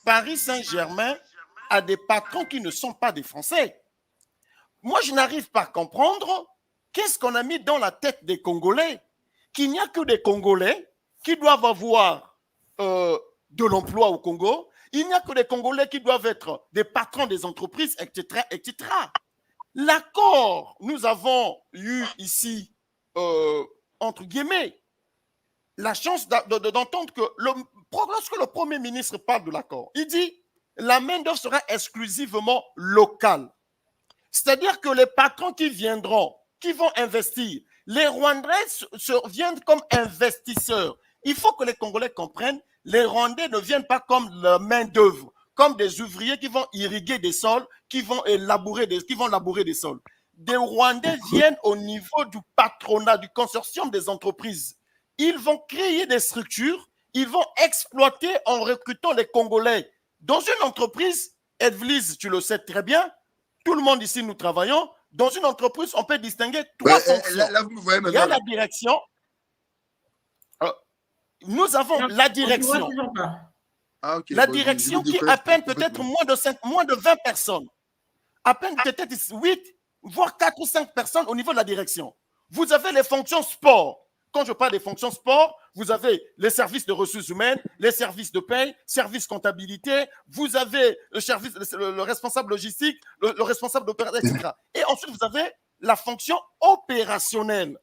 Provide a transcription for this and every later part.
Paris Saint-Germain a des patrons qui ne sont pas des Français. Moi, je n'arrive pas à comprendre qu'est-ce qu'on a mis dans la tête des Congolais, qu'il n'y a que des Congolais qui doivent avoir de l'emploi au Congo, il n'y a que des Congolais qui doivent être des patrons des entreprises, etc., etc. L'accord, nous avons eu ici, entre guillemets, la chance d'entendre que lorsque le Premier ministre parle de l'accord, il dit la main-d'œuvre sera exclusivement locale. C'est-à-dire que les patrons qui viendront, qui vont investir, les Rwandais viennent comme investisseurs. Il faut que les Congolais comprennent, les Rwandais ne viennent pas comme la main-d'œuvre, comme des ouvriers qui vont irriguer des sols, qui vont labourer des sols. Des Rwandais viennent au niveau du patronat, du consortium des entreprises. Ils vont créer des structures, ils vont exploiter en recrutant les Congolais. Dans une entreprise, Edvlise, tu le sais très bien, tout le monde ici, nous travaillons. Dans une entreprise, on peut distinguer trois fonctions. Là, vous voyez il y a la direction. Nous avons la direction. Okay, la direction qui à peine peut-être moins de 20 personnes. À peine peut-être 8, voire 4 ou 5 personnes au niveau de la direction. Vous avez les fonctions sport. Quand je parle des fonctions sport, vous avez les services de ressources humaines, les services de paie, services comptabilité, vous avez le responsable logistique, le responsable d'opération, etc. Et ensuite, vous avez la fonction opérationnelle.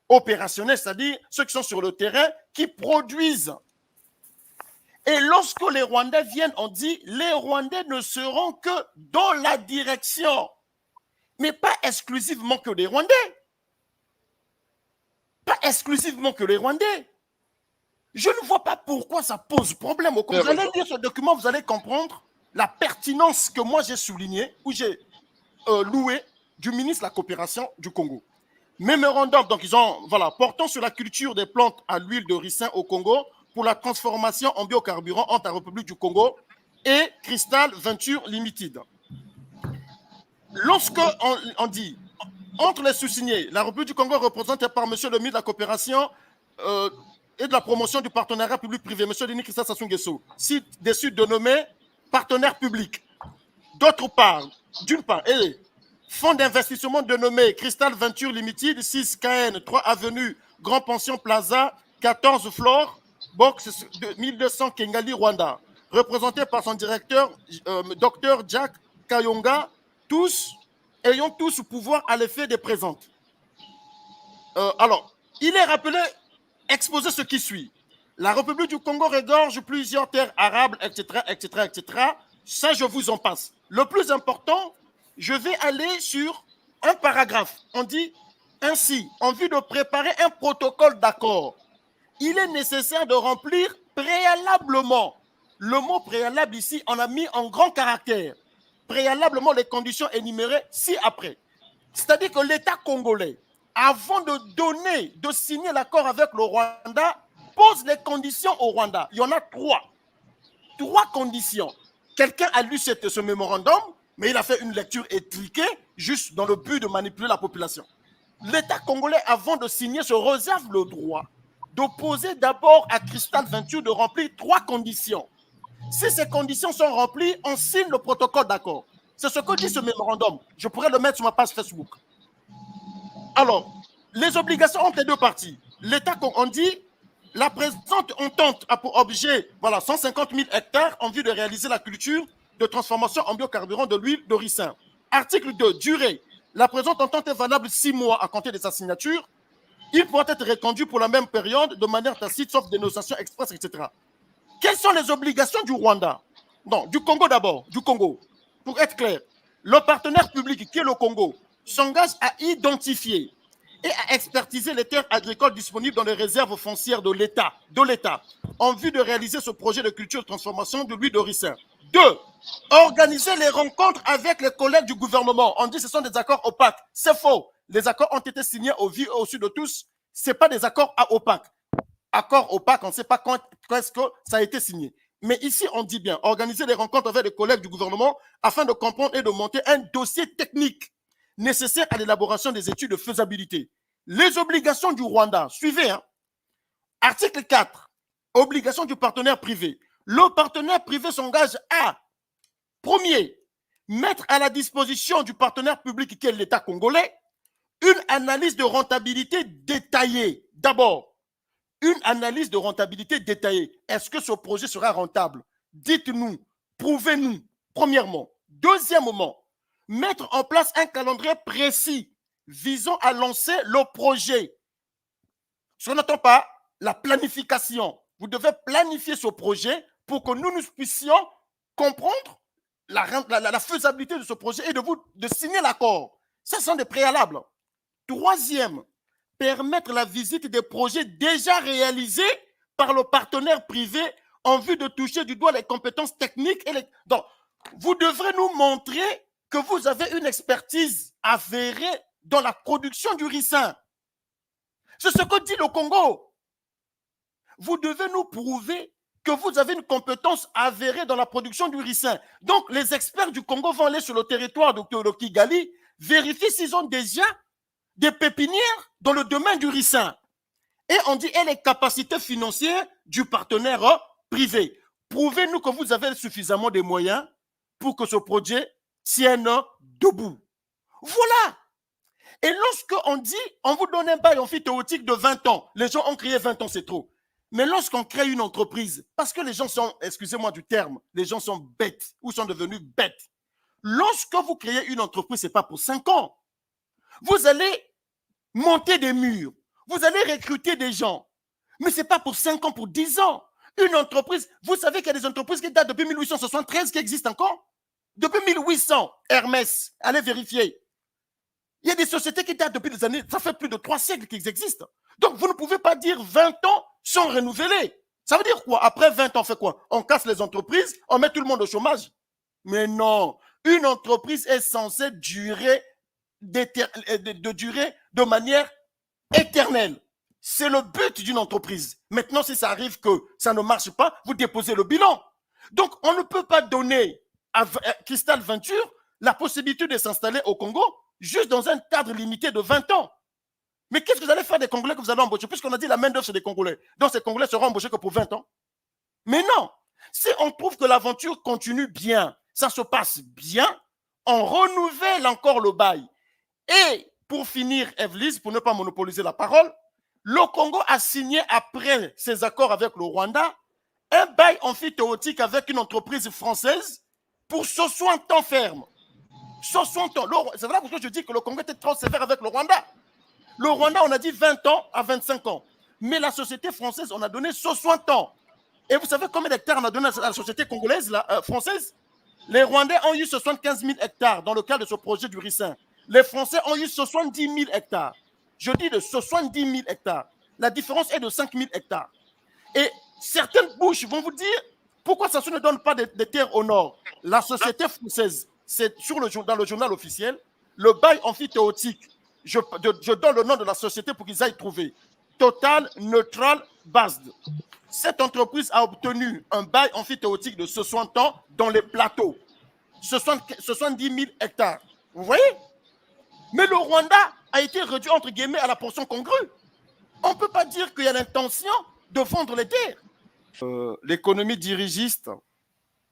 Opérationnelle, c'est-à-dire ceux qui sont sur le terrain, qui produisent. Et lorsque les Rwandais viennent, on dit les Rwandais ne seront que dans la direction, mais pas exclusivement que les Rwandais. Pas exclusivement que les Rwandais. Je ne vois pas pourquoi ça pose problème. Vous allez lire ce document, vous allez comprendre la pertinence que moi j'ai soulignée, ou j'ai loué du ministre de la Coopération du Congo. Mémorandum, donc ils ont, voilà, portant sur la culture des plantes à l'huile de ricin au Congo pour la transformation en biocarburant entre la République du Congo et Crystal Venture Limited. Lorsque on dit entre les sous-signés, la République du Congo est représentée par M. le ministre de la Coopération et de la promotion du partenariat public-privé, M. Denis Christa Sassou Nguesso, déçu de nommer partenaire public. D'autre part, d'une part, et fonds d'investissement dénommé Crystal Venture Limited, 6 KN, 3 avenue, Grand Pension Plaza, 14 Flore, box 1200 Kengali, Rwanda, représenté par son directeur, Dr Jack Kayonga, ayant tous pouvoir à l'effet des présentes. Alors, il est rappelé, exposé ce qui suit. La République du Congo regorge plusieurs terres arables, etc., etc., etc. Ça, je vous en passe. Le plus important, je vais aller sur un paragraphe. On dit ainsi, en vue de préparer un protocole d'accord, il est nécessaire de remplir préalablement. Le mot préalable ici, on a mis en grand caractère. Préalablement les conditions énumérées ci-après. C'est-à-dire que l'État congolais, avant de signer l'accord avec le Rwanda, pose les conditions au Rwanda. Il y en a 3. 3 conditions. Quelqu'un a lu ce mémorandum, mais il a fait une lecture étriquée, juste dans le but de manipuler la population. L'État congolais, avant de signer, se réserve le droit d'opposer d'abord à Crystal Venture de remplir 3 conditions. Si ces conditions sont remplies, on signe le protocole d'accord. C'est ce que dit ce mémorandum. Je pourrais le mettre sur ma page Facebook. Alors, les obligations ont les 2 parties. L'État, on dit, la présente entente a pour objet 150 000 hectares en vue de réaliser la culture de transformation en biocarburant de l'huile de ricin. Article 2, durée. La présente entente est valable 6 mois à compter de sa signature. Il pourra être reconduit pour la même période de manière tacite, sauf dénonciation express, etc. Quelles sont les obligations du Rwanda? Non, du Congo d'abord, du Congo. Pour être clair, le partenaire public qui est le Congo s'engage à identifier et à expertiser les terres agricoles disponibles dans les réserves foncières de l'État, en vue de réaliser ce projet de culture de transformation de l'huile de ricin. 2. Organiser les rencontres avec les collègues du gouvernement. On dit que ce sont des accords opaques. C'est faux. Les accords ont été signés au vu et au su de tous. Ce n'est pas des accords opaques. Accord opaque, on ne sait pas quand est-ce que ça a été signé. Mais ici, on dit bien, organiser des rencontres avec les collègues du gouvernement afin de comprendre et de monter un dossier technique nécessaire à l'élaboration des études de faisabilité. Les obligations du Rwanda, suivez. Article 4, obligation du partenaire privé. le partenaire privé s'engage à, premier, mettre à la disposition du partenaire public qui est l'État congolais une analyse de rentabilité détaillée. D'abord, une analyse de rentabilité détaillée. Est-ce que ce projet sera rentable? Dites-nous, prouvez-nous, premièrement. Deuxièmement, mettre en place un calendrier précis visant à lancer le projet. Ce qu'on n'entend pas, la planification. Vous devez planifier ce projet pour que nous puissions comprendre la faisabilité de ce projet et de signer l'accord. Ça sont des préalables. Troisième, permettre la visite des projets déjà réalisés par le partenaire privé en vue de toucher du doigt les compétences techniques. Donc, vous devrez nous montrer que vous avez une expertise avérée dans la production du ricin. C'est ce que dit le Congo. Vous devez nous prouver que vous avez une compétence avérée dans la production du ricin. Donc, les experts du Congo vont aller sur le territoire de Kigali, vérifier s'ils ont déjà des pépinières dans le domaine du ricin. Et on dit, et les capacités financières du partenaire privé. Prouvez-nous que vous avez suffisamment de moyens pour que ce projet tienne debout. Voilà. Et lorsqu'on dit, on vous donne un bail amphithéotique de 20 ans, les gens ont crié 20 ans, c'est trop. Mais lorsqu'on crée une entreprise, parce que les gens sont, excusez-moi du terme, les gens sont bêtes ou sont devenus bêtes. Lorsque vous créez une entreprise, ce n'est pas pour 5 ans. Vous allez monter des murs, vous allez recruter des gens, mais ce n'est pas pour 5 ans, pour 10 ans. Une entreprise, vous savez qu'il y a des entreprises qui datent depuis 1873 qui existent encore. Depuis 1800, Hermès, allez vérifier. Il y a des sociétés qui datent depuis des années, ça fait plus de 3 siècles qu'ils existent. Donc vous ne pouvez pas dire 20 ans sans renouveler. Ça veut dire quoi? Après 20 ans, on fait quoi? On casse les entreprises, on met tout le monde au chômage. Mais non, une entreprise est censée durer de manière éternelle. C'est le but d'une entreprise. Maintenant, si ça arrive que ça ne marche pas, vous déposez le bilan. Donc, on ne peut pas donner à Cristal Venture la possibilité de s'installer au Congo juste dans un cadre limité de 20 ans. Mais qu'est-ce que vous allez faire des Congolais que vous allez embaucher? Puisqu'on a dit la main-d'œuvre, c'est des Congolais. Donc, ces Congolais seront embauchés que pour 20 ans. Mais non. Si on trouve que l'aventure continue bien, ça se passe bien, on renouvelle encore le bail. Et pour finir, Evelyse, pour ne pas monopoliser la parole, le Congo a signé après ses accords avec le Rwanda un bail amphithéotique avec une entreprise française pour 60 ans ferme. 60 ans. C'est là que je dis que le Congo était trop sévère avec le Rwanda. Le Rwanda, on a dit 20 ans à 25 ans. Mais la société française, on a donné 60 ans. Et vous savez combien d'hectares on a donné à la société congolaise, française? Les Rwandais ont eu 75 000 hectares dans le cadre de ce projet du ricin. Les Français ont eu 70 000 hectares. Je dis de 70 000 hectares. La différence est de 5 000 hectares. Et certaines bouches vont vous dire, pourquoi ça ne donne pas des terres au nord? La société française, c'est dans le journal officiel, le bail amphithéotique. Je donne le nom de la société pour qu'ils aillent trouver. Total Neutral Based. Cette entreprise a obtenu un bail amphithéotique de 60 ans dans les plateaux. 70 000 hectares. Vous voyez? Mais le Rwanda a été réduit, entre guillemets, à la portion congrue. On ne peut pas dire qu'il y a l'intention de vendre les terres. L'économie dirigiste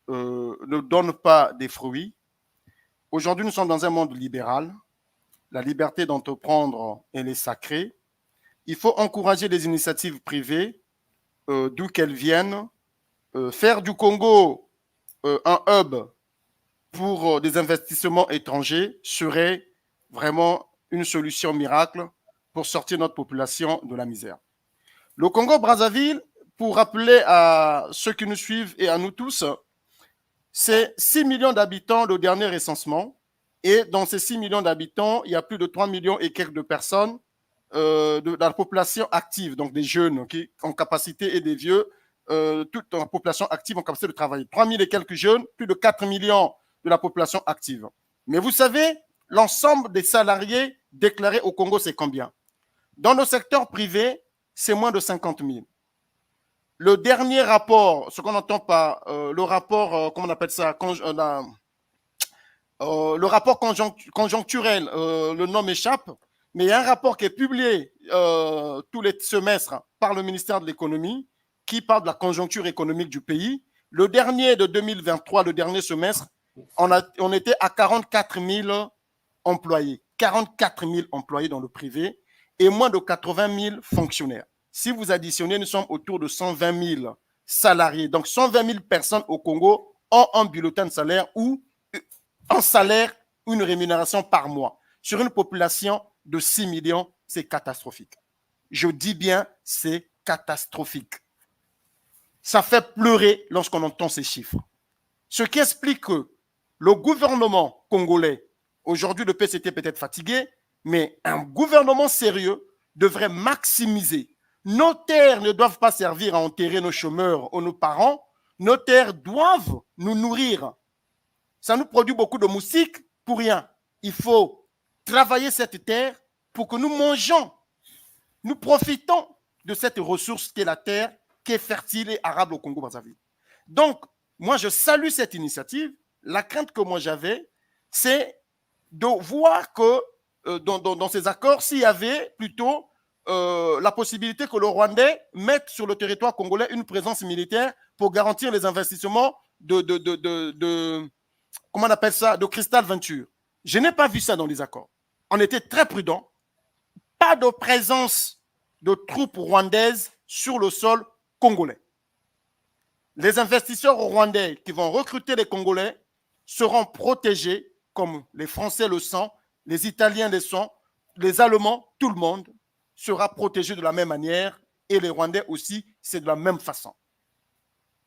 ne donne pas des fruits. Aujourd'hui, nous sommes dans un monde libéral. La liberté d'entreprendre, elle est sacrée. Il faut encourager les initiatives privées, d'où qu'elles viennent. Faire du Congo un hub pour des investissements étrangers serait vraiment une solution miracle pour sortir notre population de la misère. Le Congo-Brazzaville, pour rappeler à ceux qui nous suivent et à nous tous, c'est 6 millions d'habitants le dernier recensement. Et dans ces 6 millions d'habitants, il y a plus de 3 millions et quelques de personnes de la population active, donc des jeunes qui ont capacité et des vieux, toute la population active en capacité de travailler. 3 000 et quelques jeunes, plus de 4 millions de la population active. Mais vous savez, l'ensemble des salariés déclarés au Congo, c'est combien? Dans le secteur privé, c'est moins de 50 000. Le dernier rapport, ce qu'on entend par le rapport, comment on appelle ça, le rapport conjoncturel, le nom m'échappe, mais il y a un rapport qui est publié tous les semestres par le ministère de l'économie qui parle de la conjoncture économique du pays. Le dernier de 2023, le dernier semestre, on était à 44 000 employés. 44 000 employés dans le privé et moins de 80 000 fonctionnaires. Si vous additionnez, nous sommes autour de 120 000 salariés. Donc, 120 000 personnes au Congo ont un bulletin de salaire ou un salaire, une rémunération par mois. Sur une population de 6 millions, c'est catastrophique. Je dis bien, c'est catastrophique. Ça fait pleurer lorsqu'on entend ces chiffres. Ce qui explique que le gouvernement congolais, aujourd'hui le PCT peut être fatigué, mais un gouvernement sérieux devrait maximiser. Nos terres ne doivent pas servir à enterrer nos chômeurs ou nos parents. Nos terres doivent nous nourrir. Ça nous produit beaucoup de moustiques pour rien. Il faut travailler cette terre pour que nous mangeons. Nous profitons de cette ressource qui est la terre, qui est fertile et arable au Congo-Brazzaville. Donc, moi, je salue cette initiative. La crainte que moi j'avais, c'est de voir que dans ces accords, s'il y avait plutôt la possibilité que le Rwandais mette sur le territoire congolais une présence militaire pour garantir les investissements comment on appelle ça, de Crystal Venture. Je n'ai pas vu ça dans les accords. On était très prudents. Pas de présence de troupes rwandaises sur le sol congolais. Les investisseurs rwandais qui vont recruter les Congolais seront protégés, comme les Français le sont, les Italiens le sont, les Allemands, tout le monde sera protégé de la même manière et les Rwandais aussi, c'est de la même façon.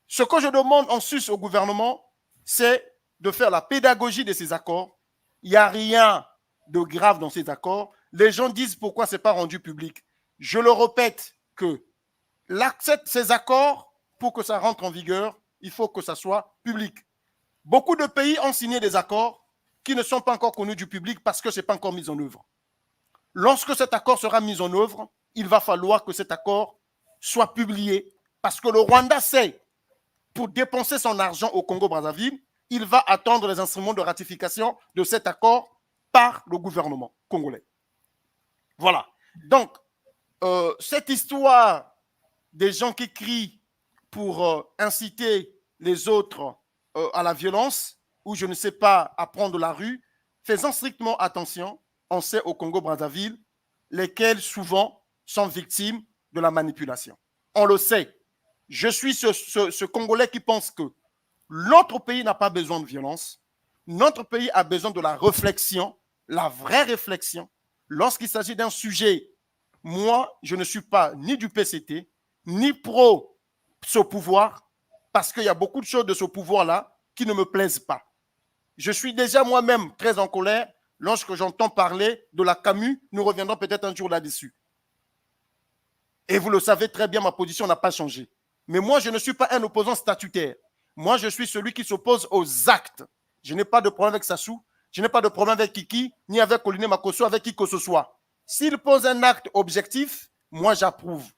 Ce que je demande en sus au gouvernement, c'est de faire la pédagogie de ces accords. Il n'y a rien de grave dans ces accords. Les gens disent pourquoi ce n'est pas rendu public. Je le répète que ces accords, pour que ça rentre en vigueur, il faut que ça soit public. Beaucoup de pays ont signé des accords qui ne sont pas encore connus du public parce que ce n'est pas encore mis en œuvre. Lorsque cet accord sera mis en œuvre, il va falloir que cet accord soit publié parce que le Rwanda sait, pour dépenser son argent au Congo-Brazzaville, il va attendre les instruments de ratification de cet accord par le gouvernement congolais. Voilà. Donc, cette histoire des gens qui crient pour inciter les autres à la violence, ou je ne sais pas, à prendre la rue, faisons strictement attention. On sait au Congo-Brazzaville, lesquels souvent sont victimes de la manipulation. On le sait. Je suis ce Congolais qui pense que notre pays n'a pas besoin de violence. Notre pays a besoin de la réflexion, la vraie réflexion. Lorsqu'il s'agit d'un sujet, moi, je ne suis pas ni du PCT, ni pro ce pouvoir, parce qu'il y a beaucoup de choses de ce pouvoir-là qui ne me plaisent pas. Je suis déjà moi-même très en colère lorsque j'entends parler de la Camus. Nous reviendrons peut-être un jour là-dessus. Et vous le savez très bien, ma position n'a pas changé. Mais moi, je ne suis pas un opposant statutaire. Moi, je suis celui qui s'oppose aux actes. Je n'ai pas de problème avec Sassou, je n'ai pas de problème avec Kiki, ni avec Oliné Makosso, avec qui que ce soit. S'il pose un acte objectif, moi, j'approuve.